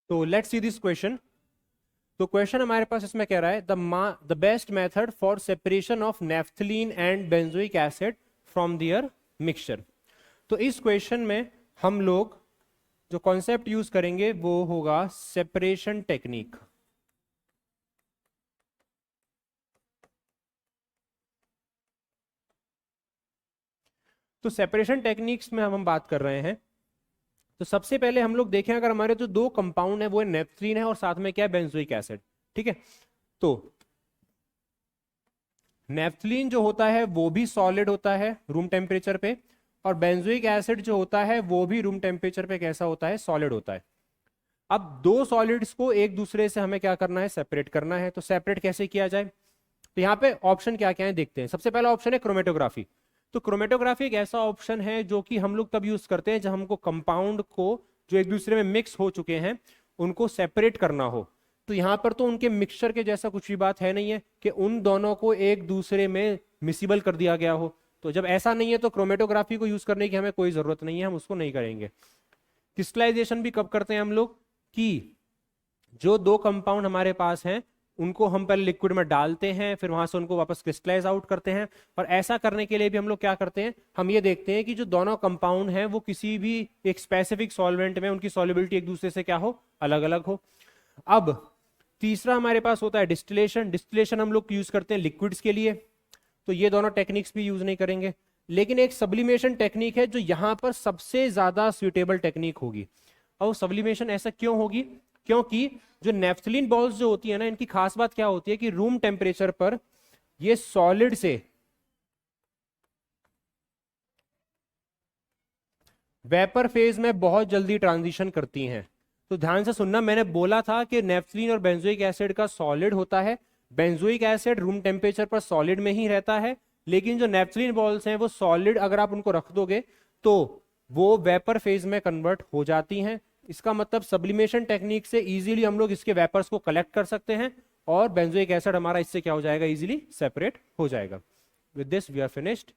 तो let's see this question. तो question हमारे पास इसमें कह रहा है the best method for separation of naphthalene and benzoic acid from their mixture. तो इस क्वेश्चन में हम लोग जो कॉन्सेप्ट यूज करेंगे वो होगा सेपरेशन टेक्निक। तो सेपरेशन टेक्निक्स में हम बात कर रहे हैं। तो सबसे पहले हम लोग देखें, अगर हमारे जो दो कंपाउंड है वो नेफ्थलीन है और साथ में क्या है, बेंजोइक एसिड। ठीक है, तो नेफ्थलीन जो होता है वो भी सॉलिड होता है रूम टेम्परेचर पे, और बेंजोइक एसिड जो होता है वो भी रूम टेम्परेचर पे कैसा होता है, सॉलिड होता है। अब दो सॉलिड्स को एक दूसरे से हमें क्या करना है, सेपरेट करना है। तो सेपरेट कैसे किया जाए, तो यहाँ पे ऑप्शन क्या क्या है देखते हैं। सबसे पहला ऑप्शन है क्रोमेटोग्राफी। तो क्रोमेटोग्राफी एक ऐसा ऑप्शन है जो कि हम लोग तब यूज करते हैं जब हमको कंपाउंड को जो एक दूसरे में मिक्स हो चुके हैं उनको सेपरेट करना हो। तो यहाँ पर तो उनके मिक्सचर के जैसा कुछ भी बात है नहीं है कि उन दोनों को एक दूसरे में मिसिबल कर दिया गया हो। तो जब ऐसा नहीं है तो क्रोमेटोग्राफी को यूज करने की हमें कोई जरूरत नहीं है, हम उसको नहीं करेंगे। क्रिस्टलाइजेशन भी कब करते हैं हम लोग, कि जो दो कंपाउंड हमारे पास हैं उनको हम पहले लिक्विड में डालते हैं, फिर वहां से उनको वापस क्रिस्टलाइज आउट करते हैं। और ऐसा करने के लिए भी हम लोग क्या करते हैं, हम ये देखते हैं कि जो दोनों कंपाउंड हैं वो किसी भी एक स्पेसिफिक सॉल्वेंट में उनकी सॉल्युबिलिटी एक दूसरे से क्या हो, अलग अलग हो। अब तीसरा हमारे पास होता है डिस्टिलेशन। डिस्टिलेशन हम लोग यूज करते हैं लिक्विड्स के लिए, तो ये दोनों टेक्निक्स भी यूज नहीं करेंगे। लेकिन एक सब्लिमेशन टेक्निक है जो यहां पर सबसे ज्यादा सुइटेबल टेक्निक होगी। और सब्लिमेशन ऐसा क्यों होगी, क्योंकि जो नेफ्थलीन बॉल्स जो होती है ना, इनकी खास बात क्या होती है कि रूम टेम्परेचर पर ये सॉलिड से वेपर फेज में बहुत जल्दी ट्रांजिशन करती हैं। तो ध्यान से सुनना, मैंने बोला था कि नेफ्थलीन और बेंजोइक एसिड का सॉलिड होता है। बेंजोइक एसिड रूम टेम्परेचर पर सॉलिड में ही रहता है, लेकिन जो नेफ्थलीन बॉल्स हैं वो सॉलिड अगर आप उनको रख दोगे तो वो वेपर फेज में कन्वर्ट हो जाती हैं। इसका मतलब सब्लिमेशन टेक्निक से इजीली हम लोग इसके वेपर्स को कलेक्ट कर सकते हैं और बेंजोइक एसिड हमारा इससे क्या हो जाएगा, इजीली सेपरेट हो जाएगा। With this we are finished.